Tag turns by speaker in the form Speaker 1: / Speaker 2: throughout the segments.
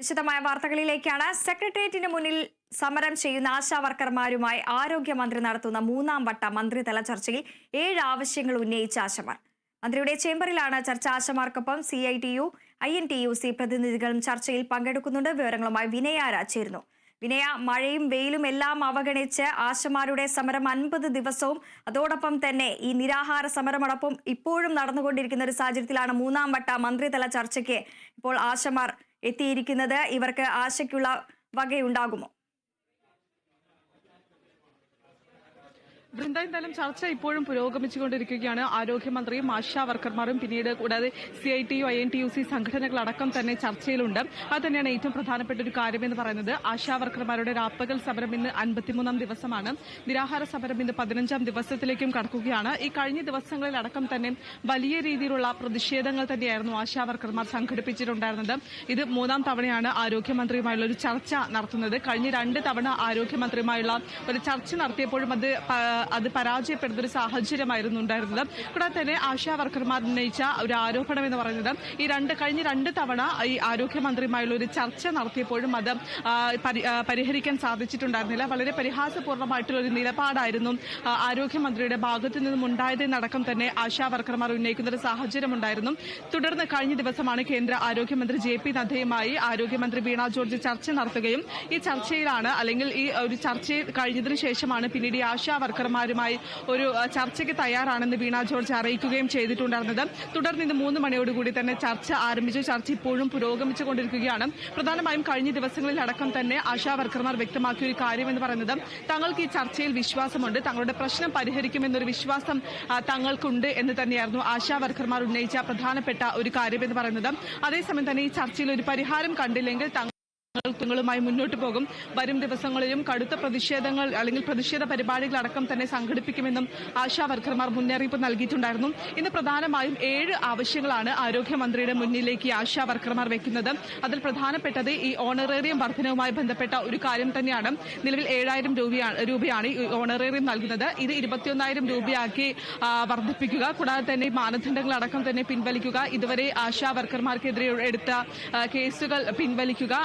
Speaker 1: വിശദമായ വാർത്തകളിലേക്കാണ്. സെക്രട്ടേറിയറ്റിന് മുന്നിൽ സമരം ചെയ്യുന്ന ആശാവർക്കർമാരുമായി ആരോഗ്യമന്ത്രി നടത്തുന്ന മൂന്നാം വട്ട മന്ത്രിതല ചർച്ചയിൽ 7 ആവശ്യങ്ങൾ ഉന്നയിച്ച ആശമാർ. മന്ത്രിയുടെ ചേംബറിലാണ് ചർച്ച. ആശമാർക്കൊപ്പം CITU, INTUC പ്രതിനിധികളും ചർച്ചയിൽ പങ്കെടുക്കുന്നുണ്ട്. വിവരങ്ങളുമായി വിനയ ചേരുന്നു. വിനയ, മഴയും വെയിലും എല്ലാം അവഗണിച്ച് ആശമാരുടെ സമരം 50 ദിവസവും അതോടൊപ്പം തന്നെ ഈ നിരാഹാര സമരമടൊപ്പം ഇപ്പോഴും നടന്നുകൊണ്ടിരിക്കുന്ന ഒരു സാഹചര്യത്തിലാണ് മൂന്നാം വട്ട മന്ത്രിതല ചർച്ചയ്ക്ക് ഇപ്പോൾ ആശമാർ എത്തിയിരിക്കുന്നത്. ഇവർക്ക് ആശയ്ക്കുള്ള വകയുണ്ടാകുമോ?
Speaker 2: എന്തായാലും ചർച്ച ഇപ്പോഴും പുരോഗമിച്ചുകൊണ്ടിരിക്കുകയാണ്. ആരോഗ്യമന്ത്രിയും ആശാ വർക്കർമാരും പിന്നീട് കൂടാതെ CITU, INTUC സംഘടനകളടക്കം തന്നെ ചർച്ചയിലുണ്ട്. അത് തന്നെയാണ് ഏറ്റവും പ്രധാനപ്പെട്ട ഒരു കാര്യമെന്ന് പറയുന്നത്. ആശാ വർക്കർമാരുടെ രാപ്പകൽ സമരം ഇന്ന് 53ാം ദിവസമാണ്. നിരാഹാര സമരം ഇന്ന് 15ാം ദിവസത്തിലേക്കും കടക്കുകയാണ്. ഈ കഴിഞ്ഞ ദിവസങ്ങളിലടക്കം തന്നെ വലിയ രീതിയിലുള്ള പ്രതിഷേധങ്ങൾ തന്നെയായിരുന്നു ആശാ വർക്കർമാർ സംഘടിപ്പിച്ചിട്ടുണ്ടായിരുന്നത്. ഇത് 3ാം തവണയാണ് ആരോഗ്യമന്ത്രിയുമായുള്ള ഒരു ചർച്ച നടത്തുന്നത്. കഴിഞ്ഞ 2 തവണ ആരോഗ്യമന്ത്രിയുമായുള്ള ഒരു ചർച്ച നടത്തിയപ്പോഴും അത് പരാജയപ്പെടുന്ന ഒരു സാഹചര്യമായിരുന്നു ഉണ്ടായിരുന്നത്. കൂടാതെ തന്നെ ആശാ വർക്കർമാർ ഉന്നയിച്ച ഒരു ആരോപണം എന്ന് പറയുന്നത് കഴിഞ്ഞ 2 തവണ ഈ ആരോഗ്യമന്ത്രിയുമായുള്ള ഒരു ചർച്ച നടത്തിയപ്പോഴും അത് പരിഹരിക്കാൻ സാധിച്ചിട്ടുണ്ടായിരുന്നില്ല. വളരെ പരിഹാസപൂർണ്ണമായിട്ടുള്ള ഒരു നിലപാടായിരുന്നു ആരോഗ്യമന്ത്രിയുടെ ഭാഗത്തു നിന്നും ഉണ്ടായതെന്നടക്കം തന്നെ ആശാ വർക്കർമാർ ഉന്നയിക്കുന്ന ഒരു സാഹചര്യമുണ്ടായിരുന്നു. തുടർന്ന് കഴിഞ്ഞ ദിവസമാണ് കേന്ദ്ര ആരോഗ്യമന്ത്രി JP നദ്ദയുമായി ആരോഗ്യമന്ത്രി വീണ ജോർജ് ചർച്ച നടത്തുകയും ഈ ചർച്ചയിലാണ് അല്ലെങ്കിൽ ഈ ഒരു ചർച്ച കഴിഞ്ഞതിന് ശേഷമാണ് പിന്നീട് ഈ ആശാ വർക്കർമാരുമായി ഒരു ചർച്ചയ്ക്ക് തയ്യാറാണെന്ന് വീണ ജോർജ് അറിയിക്കുകയും ചെയ്തിട്ടുണ്ടായിരുന്നത്. തുടർന്ന് ഇന്ന് 3 മണിയോടുകൂടി തന്നെ ചർച്ച ആരംഭിച്ചു. ചർച്ച ഇപ്പോഴും പുരോഗമിച്ചുകൊണ്ടിരിക്കുകയാണ്. പ്രധാനമായും കഴിഞ്ഞ ദിവസങ്ങളിലടക്കം തന്നെ ആശാ വർക്കർമാർ വ്യക്തമാക്കിയ ഒരു കാര്യമെന്ന് പറയുന്നത് തങ്ങൾക്ക് ഈ ചർച്ചയിൽ വിശ്വാസമുണ്ട്, തങ്ങളുടെ പ്രശ്നം പരിഹരിക്കുമെന്നൊരു വിശ്വാസം തങ്ങൾക്കുണ്ട് എന്ന് തന്നെയായിരുന്നു ആശാ വർക്കർമാർ ഉന്നയിച്ച പ്രധാനപ്പെട്ട ഒരു കാര്യമെന്ന് പറയുന്നത്. അതേസമയം തന്നെ ഈ ചർച്ചയിൽ ഒരു പരിഹാരം കണ്ടില്ലെങ്കിൽ ങ്ങളുമായി മുന്നോട്ട് പോകും. വരും ദിവസങ്ങളിലും കടുത്ത പ്രതിഷേധങ്ങൾ അല്ലെങ്കിൽ പ്രതിഷേധ പരിപാടികളടക്കം തന്നെ സംഘടിപ്പിക്കുമെന്നും ആശാ വർക്കർമാർ മുന്നറിയിപ്പ് നൽകിയിട്ടുണ്ടായിരുന്നു. ഇന്ന് പ്രധാനമായും 7 ആവശ്യങ്ങളാണ് ആരോഗ്യമന്ത്രിയുടെ മുന്നിലേക്ക് ആശാ വർക്കർമാർ വെക്കുന്നത്. അതിൽ പ്രധാനപ്പെട്ടത് ഈ ഓണറേറിയം വർധനവുമായി ബന്ധപ്പെട്ട ഒരു കാര്യം തന്നെയാണ്. നിലവിൽ 7000 രൂപയാണ് ഈ ഓണറേറിയം നൽകുന്നത്. ഇത് 21,000 രൂപയാക്കി വർദ്ധിപ്പിക്കുക. കൂടാതെ തന്നെ മാനദണ്ഡങ്ങളടക്കം തന്നെ പിൻവലിക്കുക. ഇതുവരെ ആശാ വർക്കർമാർക്കെതിരെ എടുത്ത കേസുകൾ പിൻവലിക്കുക.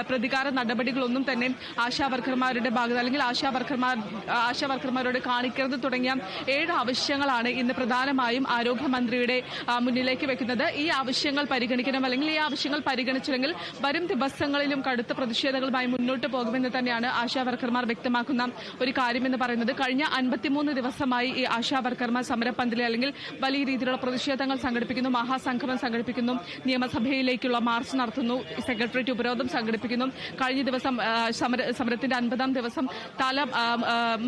Speaker 2: പ്രതികാര നടപടികളൊന്നും തന്നെ ആശാ വർക്കർമാരുടെ ഭാഗത്ത് അല്ലെങ്കിൽ ആശാ വർക്കർമാരോട് കാണിക്കരുത് തുടങ്ങിയ 7 ആവശ്യങ്ങളാണ് ഇന്ന് പ്രധാനമായും ആരോഗ്യമന്ത്രിയുടെ മുന്നിലേക്ക് വെക്കുന്നത്. ഈ ആവശ്യങ്ങൾ പരിഗണിക്കണം അല്ലെങ്കിൽ ഈ ആവശ്യങ്ങൾ പരിഗണിച്ചില്ലെങ്കിൽ വരും ദിവസങ്ങളിലും കടുത്ത പ്രതിഷേധങ്ങളുമായി മുന്നോട്ട് പോകുമെന്ന് തന്നെയാണ് ആശാ വർക്കർമാർ വ്യക്തമാക്കുന്ന ഒരു കാര്യമെന്ന് പറയുന്നത്. കഴിഞ്ഞ 53 ദിവസമായി ഈ ആശാ വർക്കർമാർ സമരപ്പന്തലിൽ അല്ലെങ്കിൽ വലിയ രീതിയിലുള്ള പ്രതിഷേധങ്ങൾ സംഘടിപ്പിക്കുന്നു, മഹാസംഗമം സംഘടിപ്പിക്കുന്നു, നിയമസഭയിലേക്കുള്ള മാർച്ച് നടത്തുന്നു, സെക്രട്ടേറിയറ്റ് ഉപരോധം സംഘടിപ്പിക്കുന്നു. കഴിഞ്ഞ ദിവസം സമരത്തിന്റെ 50ാം ദിവസം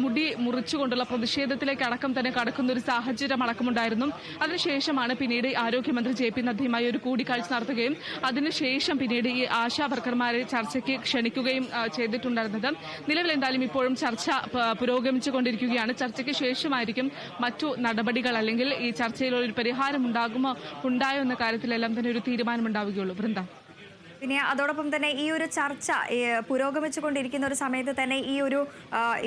Speaker 2: മുടി മുറിച്ചുകൊണ്ടുള്ള പ്രതിഷേധത്തിലേക്ക് അടക്കം തന്നെ കടക്കുന്ന ഒരു സാഹചര്യം അടക്കമുണ്ടായിരുന്നു. അതിനുശേഷമാണ് പിന്നീട് ആരോഗ്യമന്ത്രി JP നദ്ദയുമായി ഒരു കൂടിക്കാഴ്ച നടത്തുകയും അതിനുശേഷം പിന്നീട് ഈ ആശാ വർക്കർമാരെ ചർച്ചയ്ക്ക് ക്ഷണിക്കുകയും ചെയ്തിട്ടുണ്ടായിരുന്നത്. നിലവിൽ എന്തായാലും ഇപ്പോഴും ചർച്ച പുരോഗമിച്ചുകൊണ്ടിരിക്കുകയാണ്. ചർച്ചയ്ക്ക് ശേഷമായിരിക്കും മറ്റു നടപടികൾ അല്ലെങ്കിൽ ഈ ചർച്ചയിൽ ഒരു പരിഹാരം ഉണ്ടായോ എന്ന കാര്യത്തിലെല്ലാം തന്നെ ഒരു തീരുമാനമുണ്ടാവുകയുള്ളൂ. വൃന്ദ,
Speaker 1: പിന്നെ അതോടൊപ്പം തന്നെ ഈ ഒരു ചർച്ച പുരോഗമിച്ചുകൊണ്ടിരിക്കുന്ന ഒരു സമയത്ത് തന്നെ ഈ ഒരു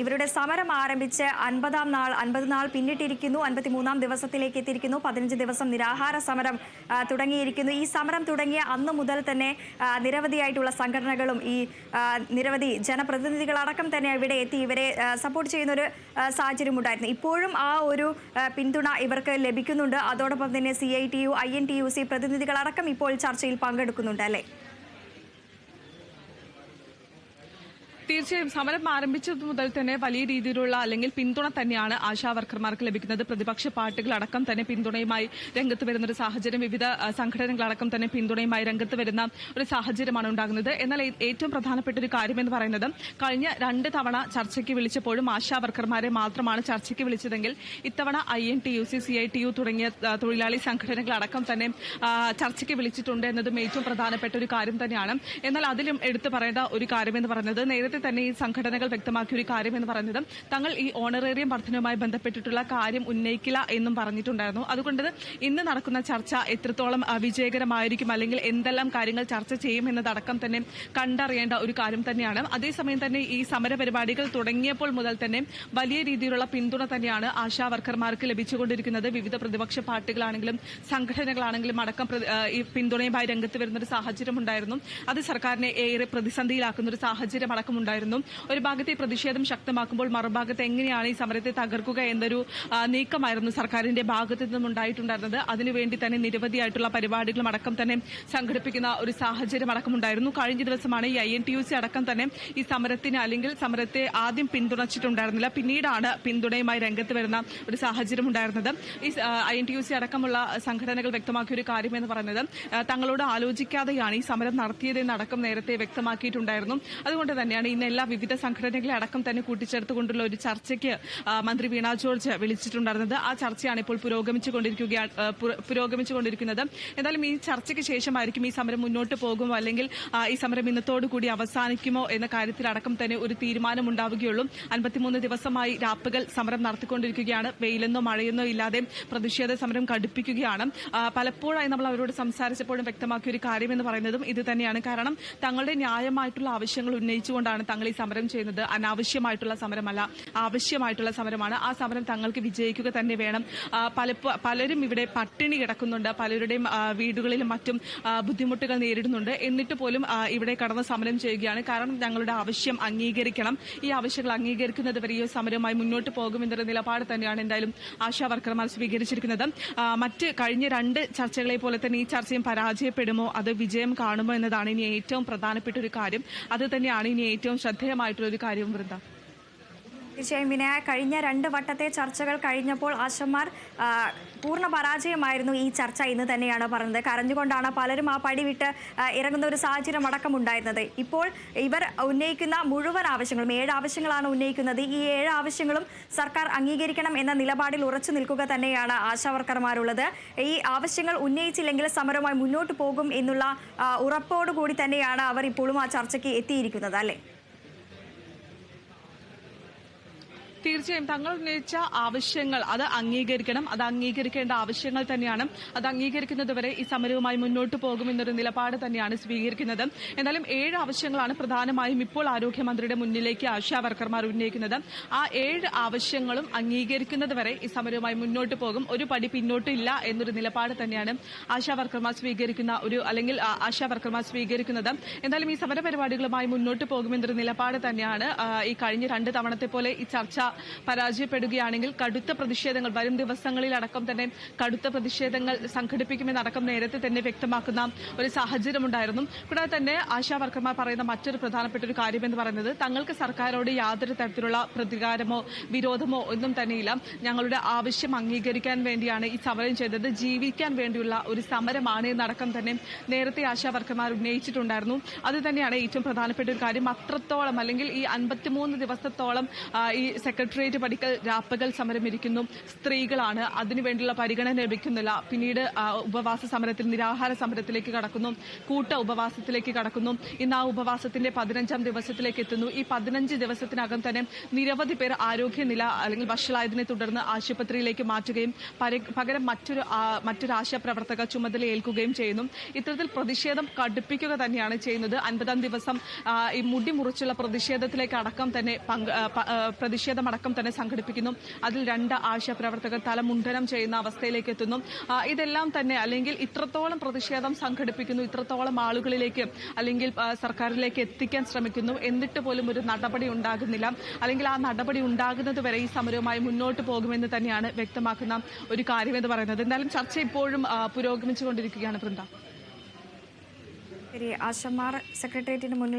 Speaker 1: ഇവരുടെ സമരം ആരംഭിച്ച് 50 നാൾ പിന്നിട്ടിരിക്കുന്നു. 53ാം ദിവസത്തിലേക്ക് എത്തിയിരിക്കുന്നു. 15 ദിവസം നിരാഹാര സമരം തുടങ്ങിയിരിക്കുന്നു. ഈ സമരം തുടങ്ങിയ അന്ന് മുതൽ തന്നെ നിരവധിയായിട്ടുള്ള സംഘടനകളും ഈ നിരവധി ജനപ്രതിനിധികളടക്കം തന്നെ ഇവിടെ എത്തി ഇവരെ സപ്പോർട്ട് ചെയ്യുന്ന ഒരു സാഹചര്യം ഉണ്ടായിരുന്നു. ഇപ്പോഴും ആ ഒരു പിന്തുണ ഇവർക്ക് ലഭിക്കുന്നുണ്ട്. അതോടൊപ്പം തന്നെ CITU, INTUC പ്രതിനിധികളടക്കം ഇപ്പോൾ ചർച്ചയിൽ പങ്കെടുക്കുന്നുണ്ട് അല്ലേ?
Speaker 2: തീർച്ചയായും സമരം ആരംഭിച്ചത് മുതൽ തന്നെ വലിയ രീതിയിലുള്ള അല്ലെങ്കിൽ പിന്തുണ തന്നെയാണ് ആശാ വർക്കർമാർക്ക് ലഭിക്കുന്നത്. പ്രതിപക്ഷ പാർട്ടികളടക്കം തന്നെ പിന്തുണയുമായി രംഗത്ത് വരുന്ന ഒരു സാഹചര്യം, വിവിധ സംഘടനകളടക്കം തന്നെ പിന്തുണയുമായി രംഗത്ത് വരുന്ന ഒരു സാഹചര്യമാണ് ഉണ്ടാകുന്നത്. എന്നാൽ ഏറ്റവും പ്രധാനപ്പെട്ട ഒരു കാര്യമെന്ന് പറയുന്നത് കഴിഞ്ഞ 2 തവണ ചർച്ചയ്ക്ക് വിളിച്ചപ്പോഴും ആശാ വർക്കർമാരെ മാത്രമാണ് ചർച്ചയ്ക്ക് വിളിച്ചതെങ്കിൽ ഇത്തവണ INTUC, CITU തുടങ്ങിയ തൊഴിലാളി സംഘടനകളടക്കം തന്നെ ചർച്ചയ്ക്ക് വിളിച്ചിട്ടുണ്ട് എന്നതും ഏറ്റവും പ്രധാനപ്പെട്ട ഒരു കാര്യം തന്നെയാണ്. എന്നാൽ അതിലും എടുത്തു പറയേണ്ട ഒരു കാര്യമെന്ന് പറയുന്നത് നേരത്തെ നേരത്തെ തന്നെ ഈ സംഘടനകൾ വ്യക്തമാക്കിയ ഒരു കാര്യം എന്ന് പറയുന്നത് തങ്ങൾ ഈ ഓണറേറിയം വർധനവുമായി ബന്ധപ്പെട്ടിട്ടുള്ള കാര്യം ഉന്നയിക്കില്ല എന്നും പറഞ്ഞിട്ടുണ്ടായിരുന്നു. അതുകൊണ്ട് ഇന്ന് നടക്കുന്ന ചർച്ച എത്രത്തോളം വിജയകരമായിരിക്കും അല്ലെങ്കിൽ എന്തെല്ലാം കാര്യങ്ങൾ ചർച്ച ചെയ്യുമെന്നതടക്കം തന്നെ കണ്ടറിയേണ്ട ഒരു കാര്യം തന്നെയാണ്. അതേസമയം തന്നെ ഈ സമര പരിപാടികൾ തുടങ്ങിയപ്പോൾ മുതൽ തന്നെ വലിയ രീതിയിലുള്ള പിന്തുണ തന്നെയാണ് ആശാ വർക്കർമാർക്ക് ലഭിച്ചുകൊണ്ടിരിക്കുന്നത്. വിവിധ പ്രതിപക്ഷ പാർട്ടികളാണെങ്കിലും സംഘടനകളാണെങ്കിലും അടക്കം ഈ പിന്തുണയുമായി രംഗത്ത് വരുന്ന ഒരു സാഹചര്യം ഉണ്ടായിരുന്നു. അത് സർക്കാരിനെ ഏറെ പ്രതിസന്ധിയിലാക്കുന്ന ഒരു സാഹചര്യം അടക്കമുണ്ടായിരുന്നു. ഒരു ഭാഗത്തെ പ്രതിഷേധം ശക്തമാക്കുമ്പോൾ മറുഭാഗത്ത് എങ്ങനെയാണ് ഈ സമരത്തെ തകർക്കുക എന്നൊരു നീക്കമായിരുന്നു സർക്കാരിന്റെ ഭാഗത്തു നിന്നും ഉണ്ടായിട്ടുണ്ടായിരുന്നത്. അതിനുവേണ്ടി തന്നെ നിരവധിയായിട്ടുള്ള പരിപാടികളും അടക്കം തന്നെ സംഘടിപ്പിക്കുന്ന ഒരു സാഹചര്യം അടക്കമുണ്ടായിരുന്നു. കഴിഞ്ഞ ദിവസമാണ് ഈ INTUC അടക്കം തന്നെ ഈ സമരത്തിന് അല്ലെങ്കിൽ സമരത്തെ ആദ്യം പിന്തുണച്ചിട്ടുണ്ടായിരുന്നില്ല, പിന്നീടാണ് പിന്തുണയുമായി രംഗത്ത് വരുന്ന ഒരു സാഹചര്യം ഉണ്ടായിരുന്നത്. ഈ INTUC അടക്കമുള്ള സംഘടനകൾ വ്യക്തമാക്കിയ ഒരു കാര്യം എന്ന് പറയുന്നത് തങ്ങളോട് ആലോചിക്കാതെയാണ് ഈ സമരം നടത്തിയതെന്ന് അടക്കം നേരത്തെ വ്യക്തമാക്കിയിട്ടുണ്ടായിരുന്നു. അതുകൊണ്ട് തന്നെയാണ് ഇന്ന് എല്ലാ വിവിധ സംഘടനകളെ അടക്കം തന്നെ കൂട്ടിച്ചേർത്തുകൊണ്ടുള്ള ഒരു ചർച്ചയ്ക്ക് മന്ത്രി വീണ ജോർജ് വിളിച്ചിട്ടുണ്ടായിരുന്നത്. ആ ചർച്ചയാണ് ഇപ്പോൾ പുരോഗമിച്ചുകൊണ്ടിരിക്കുന്നത്. എന്തായാലും ഈ ചർച്ചയ്ക്ക് ശേഷമായിരിക്കും ഈ സമരം മുന്നോട്ട് പോകുമോ അല്ലെങ്കിൽ ഈ സമരം ഇന്നത്തോടുകൂടി അവസാനിക്കുമോ എന്ന കാര്യത്തിലടക്കം തന്നെ ഒരു തീരുമാനം ഉണ്ടാവുകയുള്ളൂ. 53 ദിവസമായി രാപ്പകൽ സമരം നടത്തിക്കൊണ്ടിരിക്കുകയാണ്. വെയിലെന്നോ മഴയെന്നോ ഇല്ലാതെ പ്രതിഷേധ സമരം കടുപ്പിക്കുകയാണ്. പലപ്പോഴായി നമ്മൾ അവരോട് സംസാരിച്ചപ്പോഴും വ്യക്തമാക്കിയ ഒരു കാര്യം എന്ന് പറയുന്നതും ഇത് തന്നെയാണ്. കാരണം തങ്ങളുടെ ന്യായമായിട്ടുള്ള ആവശ്യങ്ങൾ ഉന്നയിച്ചുകൊണ്ടാണ് തങ്ങൾ ഈ സമരം ചെയ്യുന്നത്. അനാവശ്യമായിട്ടുള്ള സമരമല്ല, ആവശ്യമായിട്ടുള്ള സമരമാണ്. ആ സമരം തങ്ങൾക്ക് വിജയിക്കുക തന്നെ വേണം. പലരും ഇവിടെ പട്ടിണി കിടക്കുന്നുണ്ട്, പലരുടെയും വീടുകളിലും മറ്റും ബുദ്ധിമുട്ടുകൾ നേരിടുന്നുണ്ട്. എന്നിട്ട് പോലും ഇവിടെ കടന്ന് സമരം ചെയ്യുകയാണ്. കാരണം ഞങ്ങളുടെ ആവശ്യം അംഗീകരിക്കണം, ഈ ആവശ്യങ്ങൾ അംഗീകരിക്കുന്നത് വരെ ഈ സമരവുമായി മുന്നോട്ട് പോകുമെന്നൊരു നിലപാട് തന്നെയാണ് എന്തായാലും ആശാ വർക്കർമാർ സ്വീകരിച്ചിരിക്കുന്നത്. മറ്റ് കഴിഞ്ഞ 2 ചർച്ചകളെ പോലെ തന്നെ ഈ ചർച്ചയും പരാജയപ്പെടുമോ അത് വിജയം കാണുമോ എന്നതാണ് ഇനി ഏറ്റവും പ്രധാനപ്പെട്ട ഒരു കാര്യം. അത് തന്നെയാണ് ഇനി ഏറ്റവും ശ്രദ്ധേയമായിട്ടുള്ള ഒരു കാര്യവും. വൃന്ദ,
Speaker 1: തീർച്ചയായും വിനയ, കഴിഞ്ഞ 2 വട്ടത്തെ ചർച്ചകൾ കഴിഞ്ഞപ്പോൾ ആശമാർ പൂർണ്ണ പരാജയമായിരുന്നു ഈ ചർച്ച എന്ന് തന്നെയാണ് പറഞ്ഞത്. കരഞ്ഞുകൊണ്ടാണ് പലരും ആ പടി വിട്ട് ഇറങ്ങുന്ന ഒരു സാഹചര്യം അടക്കമുണ്ടായിരുന്നത്. ഇപ്പോൾ ഇവർ ഉന്നയിക്കുന്ന മുഴുവൻ ആവശ്യങ്ങളും 7 ആവശ്യങ്ങളാണ് ഉന്നയിക്കുന്നത്. ഈ 7 ആവശ്യങ്ങളും സർക്കാർ അംഗീകരിക്കണം എന്ന നിലപാടിൽ ഉറച്ചു നിൽക്കുക തന്നെയാണ് ആശാ വർക്കർമാരുള്ളത്. ഈ ആവശ്യങ്ങൾ ഉന്നയിച്ചില്ലെങ്കിൽ സമരവുമായി മുന്നോട്ട് പോകും എന്നുള്ള ഉറപ്പോടുകൂടി തന്നെയാണ് അവർ ഇപ്പോഴും ആ ചർച്ചയ്ക്ക് എത്തിയിരിക്കുന്നത്, അല്ലേ?
Speaker 2: തീർച്ചയായും തങ്ങൾ ഉന്നയിച്ച ആവശ്യങ്ങൾ അത് അംഗീകരിക്കണം, അത് അംഗീകരിക്കേണ്ട ആവശ്യങ്ങൾ തന്നെയാണ്. അത് അംഗീകരിക്കുന്നതുവരെ ഈ സമരവുമായി മുന്നോട്ട് പോകുമെന്നൊരു നിലപാട് തന്നെയാണ് സ്വീകരിക്കുന്നത്. എന്നാലും 7 ആവശ്യങ്ങളാണ് പ്രധാനമായും ഇപ്പോൾ ആരോഗ്യമന്ത്രിയുടെ മുന്നിലേക്ക് ആശാ വർക്കർമാർ ഉന്നയിക്കുന്നത്. ആ 7 ആവശ്യങ്ങളും അംഗീകരിക്കുന്നതുവരെ ഈ സമരവുമായി മുന്നോട്ട് പോകും, ഒരു പടി പിന്നോട്ടില്ല എന്നൊരു നിലപാട് തന്നെയാണ് ആശാ വർക്കർമാർ സ്വീകരിക്കുന്നത്. എന്തായാലും ഈ സമര പരിപാടികളുമായി മുന്നോട്ട് പോകുമെന്നൊരു നിലപാട് തന്നെയാണ്. ഈ കഴിഞ്ഞ 2 തവണത്തെ പോലെ ഈ ചർച്ച പരാജയപ്പെടുകയാണെങ്കിൽ കടുത്ത പ്രതിഷേധങ്ങൾ വരും ദിവസങ്ങളിലടക്കം തന്നെ കടുത്ത പ്രതിഷേധങ്ങൾ സംഘടിപ്പിക്കുമെന്നടക്കം നേരത്തെ തന്നെ വ്യക്തമാക്കുന്ന ഒരു സാഹചര്യം ഉണ്ടായിരുന്നു. കൂടാതെ തന്നെ ആശാ വർക്കർമാർ പറയുന്ന മറ്റൊരു പ്രധാനപ്പെട്ട ഒരു കാര്യം എന്ന് പറയുന്നത് തങ്ങൾക്ക് സർക്കാരോട് യാതൊരു തരത്തിലുള്ള പ്രതികാരമോ വിരോധമോ ഒന്നും തന്നെയില്ല. ഞങ്ങളുടെ ആവശ്യം അംഗീകരിക്കാൻ വേണ്ടിയാണ് ഈ സമരം ചെയ്തത്, ജീവിക്കാൻ വേണ്ടിയുള്ള ഒരു സമരമാണ് എന്നടക്കം തന്നെ നേരത്തെ ആശാ വർക്കർമാർ ഉന്നയിച്ചിട്ടുണ്ടായിരുന്നു. അത് തന്നെയാണ് ഏറ്റവും പ്രധാനപ്പെട്ട ഒരു കാര്യം. അത്രത്തോളം അല്ലെങ്കിൽ ഈ 53 ദിവസത്തോളം ഈ സെക്രട്ടേറിയറ്റ് പടിക്കൽ രാപ്പകൽ സമരം ഇരിക്കുന്നു. സ്ത്രീകളാണ്, അതിനുവേണ്ടിയുള്ള പരിഗണന ലഭിക്കുന്നില്ല. പിന്നീട് ഉപവാസ സമരത്തിൽ നിരാഹാര സമരത്തിലേക്ക് കടക്കുന്നു, കൂട്ട ഉപവാസത്തിലേക്ക് കടക്കുന്നു. ഇന്ന് ആ ഉപവാസത്തിന്റെ 15ാം ദിവസത്തിലേക്ക് എത്തുന്നു. ഈ 15 ദിവസത്തിനകം തന്നെ നിരവധി പേർ ആരോഗ്യനില അല്ലെങ്കിൽ വഷളായതിനെ തുടർന്ന് ആശുപത്രിയിലേക്ക് മാറ്റുകയും പകരം മറ്റൊരു ആശാപ്രവർത്തക ചുമതല ഏൽക്കുകയും ചെയ്യുന്നു. ഇത്തരത്തിൽ പ്രതിഷേധം കടുപ്പിക്കുക തന്നെയാണ് ചെയ്യുന്നത്. 50ാം ദിവസം ഈ മുടി മുറിച്ചുള്ള പ്രതിഷേധത്തിലേക്ക് അടക്കം തന്നെ പ്രതിഷേധമടക്കം തന്നെ സംഘടിപ്പിക്കുന്നു. അതിൽ 2 ആശാപ്രവർത്തകർ തലമുണ്ടനം ചെയ്യുന്ന അവസ്ഥയിലേക്ക് എത്തുന്നു. ഇതെല്ലാം തന്നെ അല്ലെങ്കിൽ ഇത്രത്തോളം പ്രതിഷേധം സംഘടിപ്പിക്കുന്നു, ഇത്രത്തോളം ആളുകളിലേക്ക് അല്ലെങ്കിൽ സർക്കാരിലേക്ക് എത്തിക്കാൻ ശ്രമിക്കുന്നു, എന്നിട്ട് പോലും ഒരു നടപടി ഉണ്ടാകുന്നില്ല. അല്ലെങ്കിൽ ആ നടപടി ഉണ്ടാകുന്നത് വരെ ഈ സമരവുമായി മുന്നോട്ട് പോകുമെന്ന് തന്നെയാണ് വ്യക്തമാക്കുന്ന ഒരു കാര്യമെന്ന് പറയുന്നത്. എന്തായാലും ചർച്ച ഇപ്പോഴും പുരോഗമിച്ചുകൊണ്ടിരിക്കുകയാണ്. വൃന്ദ,
Speaker 1: ആശമാർ സെക്രട്ടേറിയറ്റിന് മുന്നിൽ